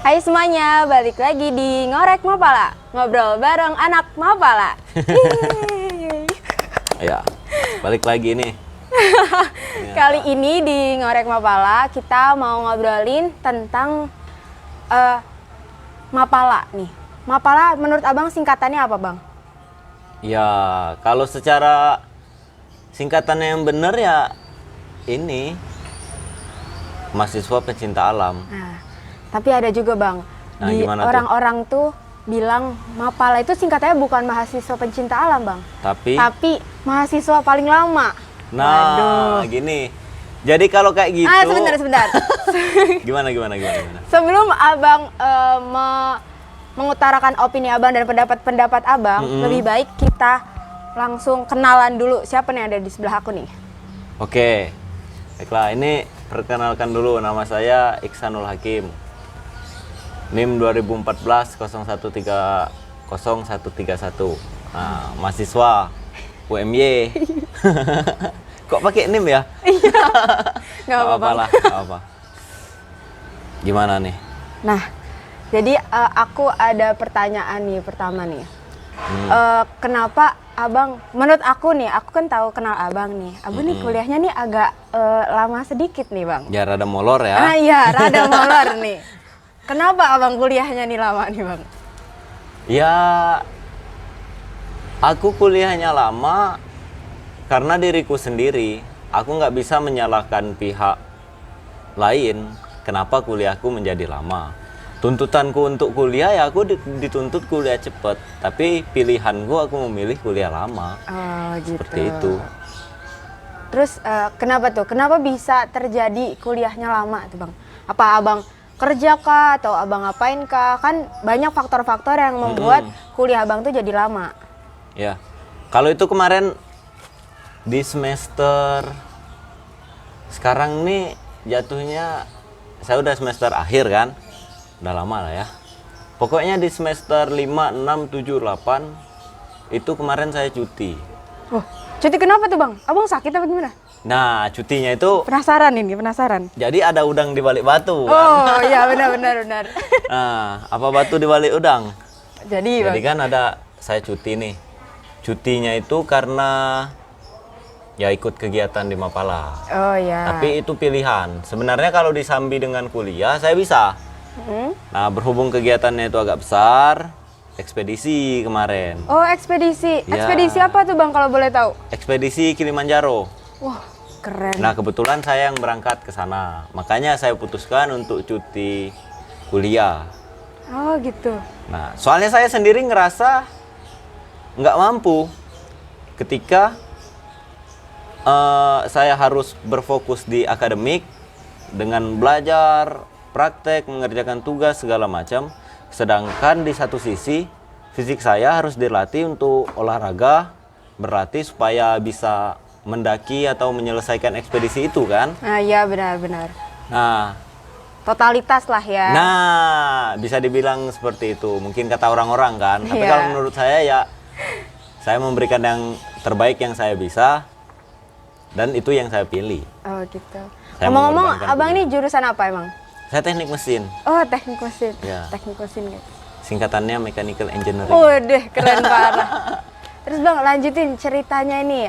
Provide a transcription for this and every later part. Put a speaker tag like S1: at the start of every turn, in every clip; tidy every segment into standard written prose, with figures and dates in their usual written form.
S1: Hai semuanya, balik lagi di Ngorek Mapala, ngobrol bareng anak Mapala.
S2: Ya, balik lagi nih.
S1: Kali ini di Ngorek Mapala kita mau ngobrolin tentang Mapala nih. Mapala menurut abang singkatannya apa bang?
S2: Ya, kalau secara singkatannya yang benar ya ini mahasiswa pencinta alam.
S1: Nah, tapi ada juga bang,
S2: Nah,
S1: di
S2: gimana tuh?
S1: orang-orang tuh bilang Mapala itu singkatannya bukan mahasiswa pencinta alam bang, tapi mahasiswa paling lama.
S2: Nah, gini. Jadi kalau kayak gitu.
S1: Sebentar.
S2: Gimana?
S1: Sebelum abang mengutarakan opini abang dan pendapat abang, lebih baik kita langsung kenalan dulu siapa nih yang ada di sebelah aku nih.
S2: Oke. Baiklah, ini perkenalkan dulu, nama saya Iksanul Hakim. NIM 2014 0130 131. Nah, mahasiswa UMY. Kok pakai NIM ya?
S1: Iya. Nggak apa-apa
S2: lah. Gimana nih?
S1: Nah, jadi aku ada pertanyaan nih pertama nih. Kenapa abang, menurut aku nih, aku kan tahu kenal abang nih. Abang nih kuliahnya nih agak lama sedikit nih bang.
S2: Ya rada molor ya.
S1: Ah iya, rada molor nih. Kenapa abang kuliahnya nih lama nih bang?
S2: Ya, aku kuliahnya lama karena diriku sendiri. Aku nggak bisa menyalahkan pihak lain kenapa kuliahku menjadi lama. Tuntutanku untuk kuliah ya aku dituntut kuliah cepat, tapi pilihanku aku memilih kuliah lama.
S1: Oh gitu.
S2: Seperti itu.
S1: Terus kenapa tuh? Kenapa bisa terjadi kuliahnya lama tuh bang? Apa abang kerja kah atau abang ngapain kah? Kan banyak faktor-faktor yang membuat kuliah abang tuh jadi lama.
S2: Ya, kalau itu kemarin di semester sekarang nih jatuhnya saya udah semester akhir kan. Udah lama lah ya. Pokoknya di semester 5, 6, 7, 8 itu kemarin saya cuti.
S1: Oh, cuti kenapa tuh bang? Abang sakit apa gimana?
S2: Nah, cutinya itu
S1: Penasaran.
S2: jadi ada udang di balik batu.
S1: Oh iya benar.
S2: Nah, apa batu di balik udang?
S1: Jadi bang.
S2: Kan ada saya cuti nih. Cutinya itu karena ya ikut kegiatan di Mapala.
S1: Oh iya.
S2: Tapi itu pilihan. Sebenarnya kalau disambi dengan kuliah saya bisa. Nah, berhubung kegiatannya itu agak besar, ekspedisi kemarin.
S1: Oh ekspedisi.
S2: Ya.
S1: Ekspedisi apa tuh bang kalau boleh tahu?
S2: Ekspedisi Kilimanjaro.
S1: Wah keren.
S2: Nah, kebetulan saya yang berangkat ke sana. Makanya saya putuskan untuk cuti kuliah.
S1: Oh gitu.
S2: Nah, soalnya saya sendiri ngerasa nggak mampu ketika saya harus berfokus di akademik dengan belajar, praktek, mengerjakan tugas segala macam. Sedangkan di satu sisi fisik saya harus dilatih untuk olahraga, berlatih supaya bisa mendaki atau menyelesaikan ekspedisi itu kan.
S1: Nah iya benar.
S2: Nah,
S1: Totalitas lah ya.
S2: nah bisa dibilang seperti itu. Mungkin kata orang-orang kan. Tapi
S1: Iya.
S2: kalau menurut saya ya saya memberikan yang terbaik yang saya bisa dan itu yang saya pilih.
S1: Oh gitu.
S2: Saya
S1: Ngomong-ngomong,
S2: mengorbankan
S1: abang
S2: kuliah.
S1: ini jurusan apa emang?
S2: Saya teknik mesin.
S1: Oh teknik mesin.
S2: Ya.
S1: Teknik mesin guys.
S2: Singkatannya mechanical engineering.
S1: Waduh keren parah. Terus bang lanjutin ceritanya ini.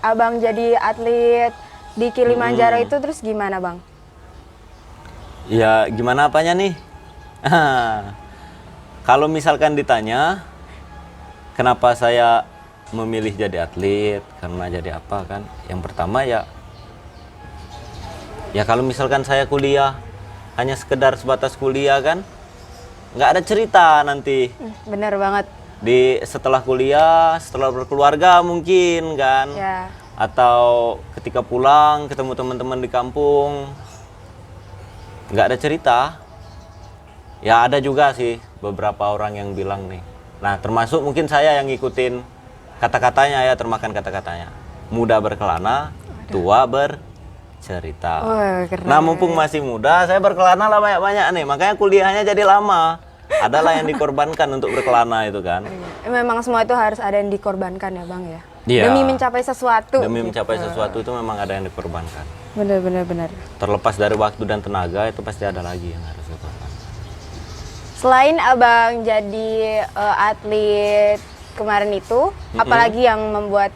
S1: Abang jadi atlet di Kilimanjaro itu terus gimana bang?
S2: Ya gimana apanya nih? Kalau misalkan ditanya kenapa saya memilih jadi atlet, karena jadi apa kan? Yang pertama ya kalau misalkan saya kuliah hanya sekedar sebatas kuliah kan nggak ada cerita nanti
S1: Bener banget.
S2: setelah kuliah, setelah berkeluarga mungkin kan,
S1: Ya.
S2: atau ketika pulang ketemu teman-teman di kampung nggak ada cerita. Ya ada juga sih beberapa orang yang bilang nih. Nah termasuk mungkin saya yang ngikutin kata-katanya ya, termakan kata-katanya. Muda berkelana, tua bercerita.
S1: Wah, keren.
S2: Nah mumpung masih muda, saya berkelana lah banyak-banyak nih. Makanya kuliahnya jadi lama. Adalah yang dikorbankan untuk berkelana itu kan.
S1: Memang semua itu harus ada yang dikorbankan ya bang ya.
S2: Iya.
S1: Demi mencapai sesuatu.
S2: Demi
S1: gitu.
S2: mencapai sesuatu itu memang ada yang dikorbankan.
S1: Benar.
S2: Terlepas dari waktu dan tenaga itu pasti ada lagi yang harus dikorbankan.
S1: Selain abang jadi atlet kemarin itu, apalagi yang membuat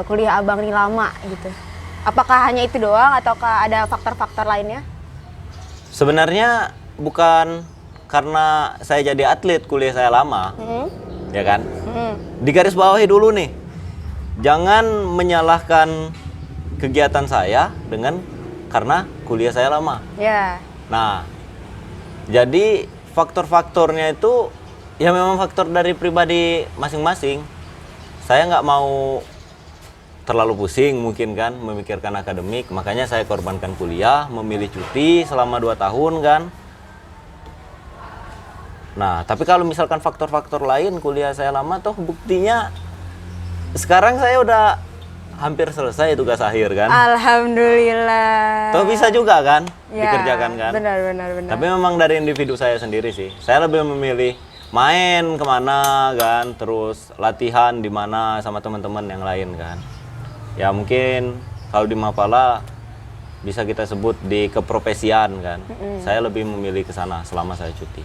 S1: kuliah abang ini lama gitu? Apakah hanya itu doang ataukah ada faktor-faktor lainnya?
S2: Sebenarnya bukan karena saya jadi atlet kuliah saya lama, ya kan? Di garis bawahi dulu nih, jangan menyalahkan kegiatan saya karena kuliah saya lama.
S1: Ya.
S2: Nah, jadi faktor-faktornya itu ya memang faktor dari pribadi masing-masing. Saya nggak mau terlalu pusing mungkin kan memikirkan akademik, makanya saya korbankan kuliah, memilih cuti selama 2 tahun kan. Nah, tapi kalau misalkan faktor-faktor lain kuliah saya lama toh buktinya sekarang saya udah hampir selesai tugas akhir kan.
S1: Alhamdulillah.
S2: Toh bisa juga kan
S1: Ya,
S2: dikerjakan kan.
S1: Benar.
S2: Tapi memang dari individu saya sendiri sih. Saya lebih memilih main kemana kan, terus latihan di mana sama teman-teman yang lain kan. Ya mungkin kalau di Mapala bisa kita sebut di keprofesian kan. Saya lebih memilih ke sana selama saya cuti.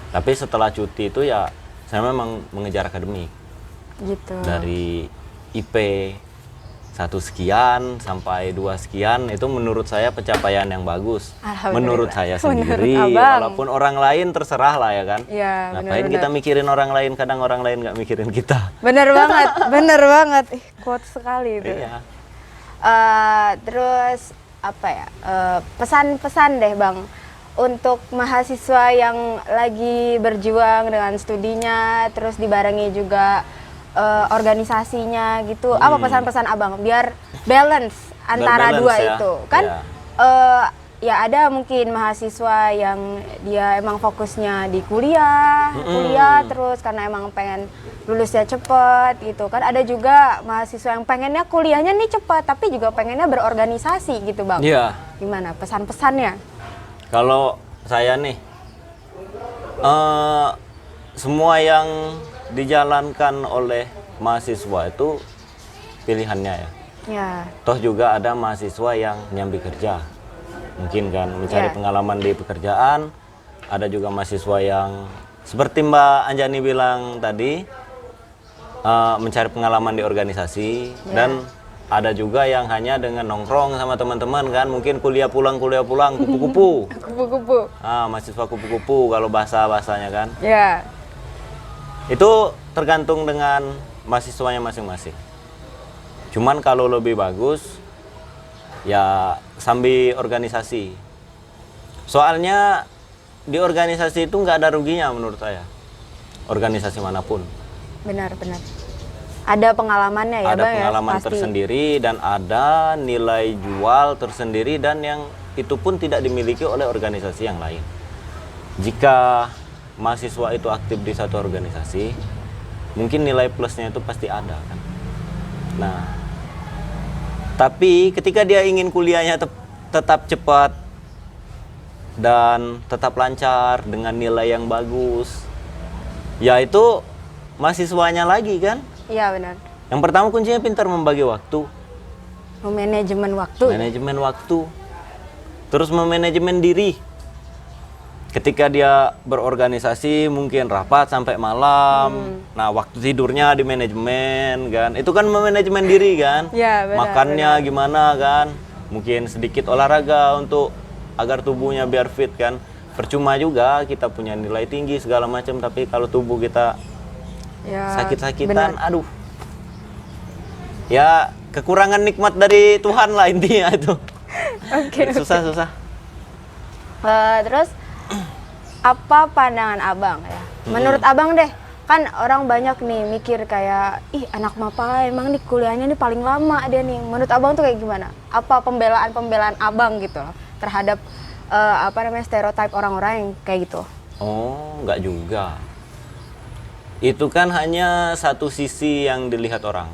S2: Tapi setelah cuti itu ya saya memang mengejar akademik.
S1: Gitu.
S2: Dari IP 1 sekian sampai 2 sekian itu menurut saya pencapaian yang bagus. Menurut saya sendiri, walaupun orang lain terserah lah ya kan.
S1: Ya,
S2: Ngapain kita mikirin orang lain, kadang orang lain nggak mikirin kita.
S1: Bener banget. Kuat sekali itu.
S2: Iya.
S1: Terus apa ya? Pesan-pesan deh Bang untuk mahasiswa yang lagi berjuang dengan studinya, terus dibarengi juga organisasinya gitu. Apa pesan-pesan abang biar balance antara
S2: Balance
S1: dua
S2: ya.
S1: itu kan?
S2: Ya.
S1: Ya ada mungkin mahasiswa yang dia emang fokusnya di kuliah terus karena emang pengen lulusnya cepet gitu kan. Ada juga mahasiswa yang pengennya kuliahnya nih cepet tapi juga pengennya berorganisasi gitu Bang.
S2: Iya.
S1: Gimana pesan-pesannya?
S2: Kalau saya nih, semua yang dijalankan oleh mahasiswa itu pilihannya ya.
S1: Ya.
S2: Toh juga ada mahasiswa yang nyambi kerja. Mungkin kan mencari pengalaman di pekerjaan. Ada juga mahasiswa yang seperti Mbak Anjani bilang tadi, mencari pengalaman di organisasi. Dan ada juga yang hanya dengan nongkrong sama teman-teman kan, mungkin kuliah pulang kupu-kupu.
S1: Kupu-kupu.
S2: Mahasiswa kupu-kupu kalau bahasanya kan.
S1: Ya.
S2: Itu tergantung dengan mahasiswanya masing-masing. Cuman kalau lebih bagus ya sambil organisasi. Soalnya di organisasi itu nggak ada ruginya menurut saya. Organisasi manapun.
S1: Benar. Ada pengalamannya ya
S2: ada
S1: Bang
S2: pengalaman
S1: ya, pasti.
S2: tersendiri dan ada nilai jual tersendiri dan yang itu pun tidak dimiliki oleh organisasi yang lain. Jika mahasiswa itu aktif di satu organisasi, mungkin nilai plusnya itu pasti ada kan. Nah, tapi ketika dia ingin kuliahnya tetap cepat dan tetap lancar dengan nilai yang bagus, ya itu mahasiswanya lagi kan.
S1: Iya benar.
S2: Yang pertama kuncinya pintar membagi waktu.
S1: Manajemen waktu.
S2: Manajemen waktu. Terus memanajemen diri. Ketika dia berorganisasi mungkin rapat sampai malam. Nah, waktu tidurnya di manajemen kan. Itu kan memanajemen diri kan.
S1: Ya, benar,
S2: Makannya gimana kan. Mungkin sedikit olahraga untuk agar tubuhnya biar fit kan. Percuma juga kita punya nilai tinggi segala macam tapi kalau tubuh kita sakit-sakitan, aduh. Ya, kekurangan nikmat dari Tuhan lah intinya itu.
S1: Oke.
S2: Susah.
S1: Terus apa pandangan abang ya? Menurut abang deh, kan orang banyak nih mikir kayak, ih anak Mapala emang nih kuliahnya nih paling lama dia nih. Menurut abang tuh kayak gimana? Apa pembelaan abang gitu loh terhadap stereotip orang-orang yang kayak gitu?
S2: Oh, enggak juga. Itu kan hanya satu sisi yang dilihat orang.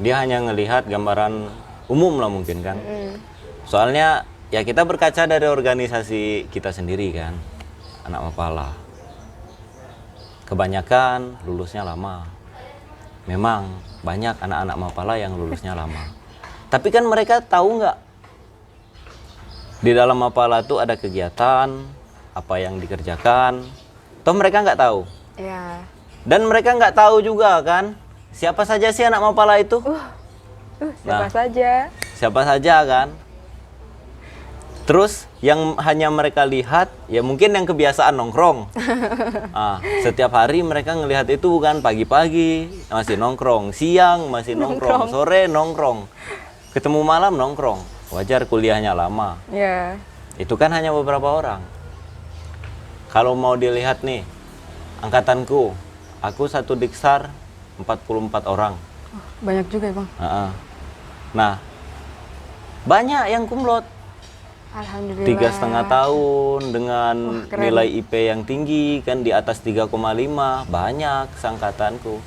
S2: Dia hanya ngelihat gambaran umum lah mungkin kan. Soalnya ya kita berkaca dari organisasi kita sendiri kan, anak Mapala. Kebanyakan lulusnya lama. Memang banyak anak-anak Mapala yang lulusnya lama. Tapi kan mereka tahu nggak? Di dalam Mapala itu ada kegiatan, apa yang dikerjakan. Toh mereka nggak tahu.
S1: Ya.
S2: Dan mereka nggak tahu juga kan, siapa saja sih anak Mapala itu?
S1: Siapa
S2: Nah.
S1: saja?
S2: Siapa saja kan? Terus yang hanya mereka lihat, ya mungkin yang kebiasaan nongkrong. Setiap hari mereka ngelihat itu kan, pagi-pagi masih nongkrong, siang masih nongkrong, sore nongkrong, ketemu malam nongkrong. Wajar kuliahnya lama.
S1: Ya.
S2: Itu kan hanya beberapa orang. Kalau mau dilihat nih, angkatanku, aku satu Diksar 44 orang.
S1: Banyak juga ya Bang.
S2: Nah, banyak yang kumlot.
S1: Alhamdulillah.
S2: 3,5 tahun dengan
S1: keren.
S2: nilai IP yang tinggi kan, di atas 3,5, banyak seangkatanku.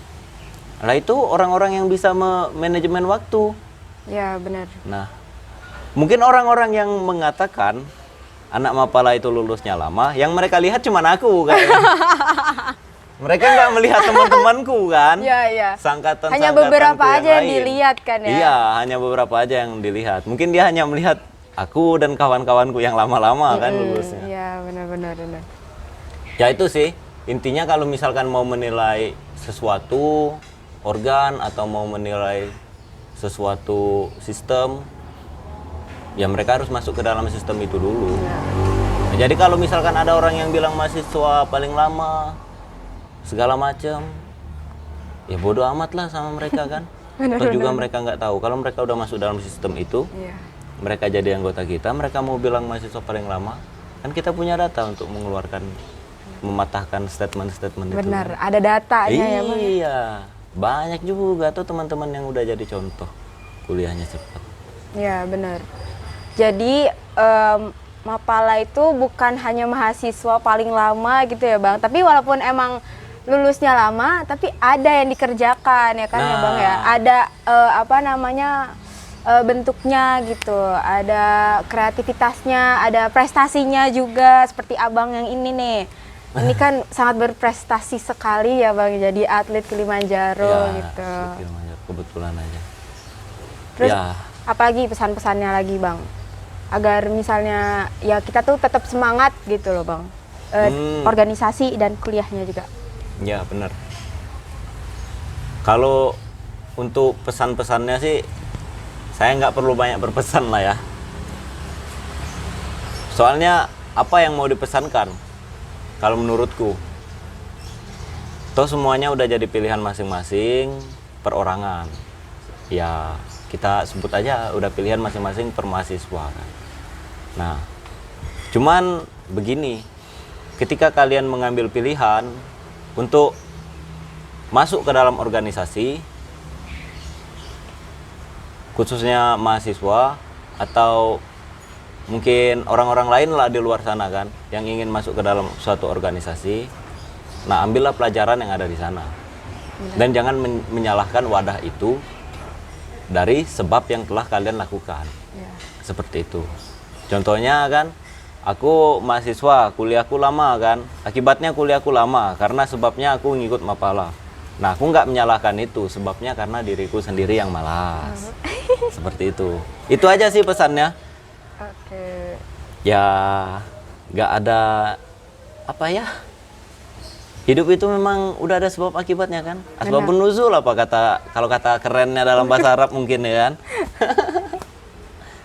S2: Nah itu orang-orang yang bisa manajemen waktu.
S1: Ya benar.
S2: Nah, mungkin orang-orang yang mengatakan anak Mapala itu lulusnya lama, yang mereka lihat cuma aku kan. Mereka nggak melihat teman-temanku kan.
S1: Iya.
S2: Seangkatan
S1: Hanya beberapa aja yang
S2: lain.
S1: dilihat kan ya.
S2: Iya, hanya beberapa aja yang dilihat. Mungkin dia hanya melihat aku dan kawan-kawanku yang lama-lama kan lulusnya.
S1: Iya, benar.
S2: Ya itu sih, intinya kalau misalkan mau menilai sesuatu organ atau mau menilai sesuatu sistem, ya mereka harus masuk ke dalam sistem itu dulu. Nah, jadi kalau misalkan ada orang yang bilang mahasiswa paling lama, segala macam, ya bodoh amat lah sama mereka kan. Terus juga mereka nggak tahu kalau mereka udah masuk dalam sistem itu.
S1: Iya.
S2: Mereka jadi anggota kita, mereka mau bilang mahasiswa paling lama, kan kita punya data untuk mengeluarkan, mematahkan statement-statement itu.
S1: Benar, ada datanya ya Bang.
S2: Iya, banyak juga tuh teman-teman yang udah jadi contoh kuliahnya cepat.
S1: Iya, benar. Jadi Mapala itu bukan hanya mahasiswa paling lama gitu ya Bang, tapi walaupun emang lulusnya lama, tapi ada yang dikerjakan ya kan ya Bang ya. Ada bentuknya gitu, ada kreativitasnya, ada prestasinya juga seperti abang yang ini nih. Ini kan sangat berprestasi sekali ya Bang, jadi atlet Kilimanjaro
S2: Ya,
S1: gitu.
S2: Kilimanjaro, kebetulan aja.
S1: Terus
S2: Ya.
S1: apalagi pesan-pesannya lagi Bang? Agar misalnya ya kita tuh tetap semangat gitu loh Bang. Organisasi dan kuliahnya juga.
S2: Ya benar. Kalau untuk pesan-pesannya sih, saya nggak perlu banyak berpesan lah ya. Soalnya apa yang mau dipesankan? Kalau menurutku, toh semuanya udah jadi pilihan masing-masing, perorangan. Ya kita sebut aja udah pilihan masing-masing per mahasiswa kan. Nah, cuman begini, ketika kalian mengambil pilihan untuk masuk ke dalam organisasi, khususnya mahasiswa atau mungkin orang-orang lain lah di luar sana kan yang ingin masuk ke dalam suatu organisasi, nah ambillah pelajaran yang ada di sana. Dan jangan menyalahkan wadah itu dari sebab yang telah kalian lakukan. Seperti itu. Contohnya kan, aku mahasiswa, kuliahku lama kan, akibatnya kuliahku lama karena sebabnya aku ngikut Mapala. Nah, aku nggak menyalahkan itu, sebabnya karena diriku sendiri yang malas. Seperti itu. Itu aja sih pesannya.
S1: Oke.
S2: Ya, nggak ada apa ya. Hidup itu memang udah ada sebab akibatnya kan. Asbabun nuzul apa kalau kata kerennya dalam bahasa Arab mungkin ya kan.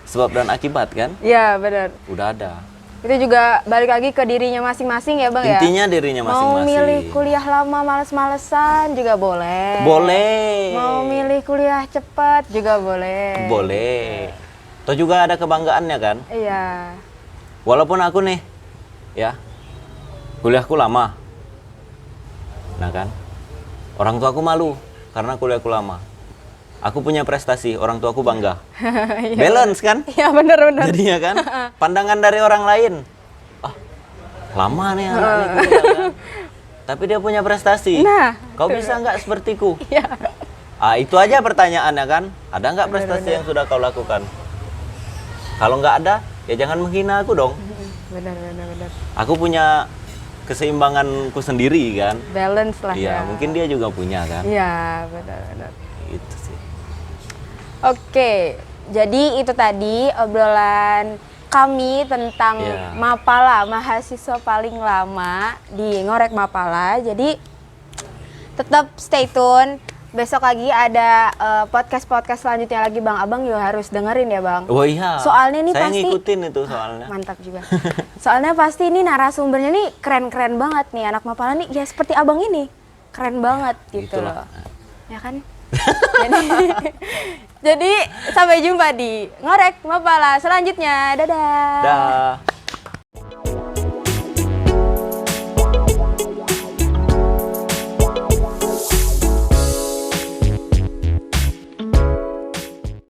S2: Sebab dan akibat kan?
S1: Iya, benar.
S2: Udah ada.
S1: Itu juga balik lagi ke dirinya masing-masing ya Bang ya?
S2: Intinya dirinya
S1: Mau
S2: masing-masing.
S1: milih kuliah lama males-malesan juga boleh.
S2: Boleh.
S1: Mau milih kuliah cepat juga boleh.
S2: Boleh. Toh juga ada kebanggaannya kan?
S1: Iya.
S2: Walaupun aku nih, ya, kuliahku lama. Nah kan, orang tuaku malu karena kuliahku lama. Aku punya prestasi, orang tuaku bangga. Balance kan?
S1: Iya benar-benar.
S2: Jadinya kan, pandangan dari orang lain. Ah, lama nih anak nih kuliah kan. Tapi dia punya prestasi.
S1: Nah,
S2: Kau bisa nggak sepertiku?
S1: Iya.
S2: Itu aja pertanyaannya kan. Ada nggak prestasi yang sudah kau lakukan? Kalau nggak ada, ya jangan menghina aku dong.
S1: Benar.
S2: Aku punya keseimbanganku sendiri kan.
S1: Balance lah
S2: Iya,
S1: ya.
S2: mungkin dia juga punya kan.
S1: Iya, benar.
S2: Itu sih.
S1: Oke, jadi itu tadi obrolan kami tentang
S2: Iya.
S1: Mapala, mahasiswa paling lama di Ngorek Mapala. Jadi tetap stay tune. Besok lagi ada podcast-podcast selanjutnya lagi Bang. Abang juga harus dengerin ya Bang.
S2: Oh iya.
S1: Soalnya nih
S2: saya
S1: pasti
S2: ngikutin itu soalnya.
S1: mantap juga. Soalnya pasti ini narasumbernya nih keren-keren banget nih anak Mapala nih. Ya seperti Abang ini. Keren banget gitu
S2: Itulah.
S1: loh. Ya kan? jadi sampai jumpa di Ngorek Mapala selanjutnya. Dadah.
S2: Dah.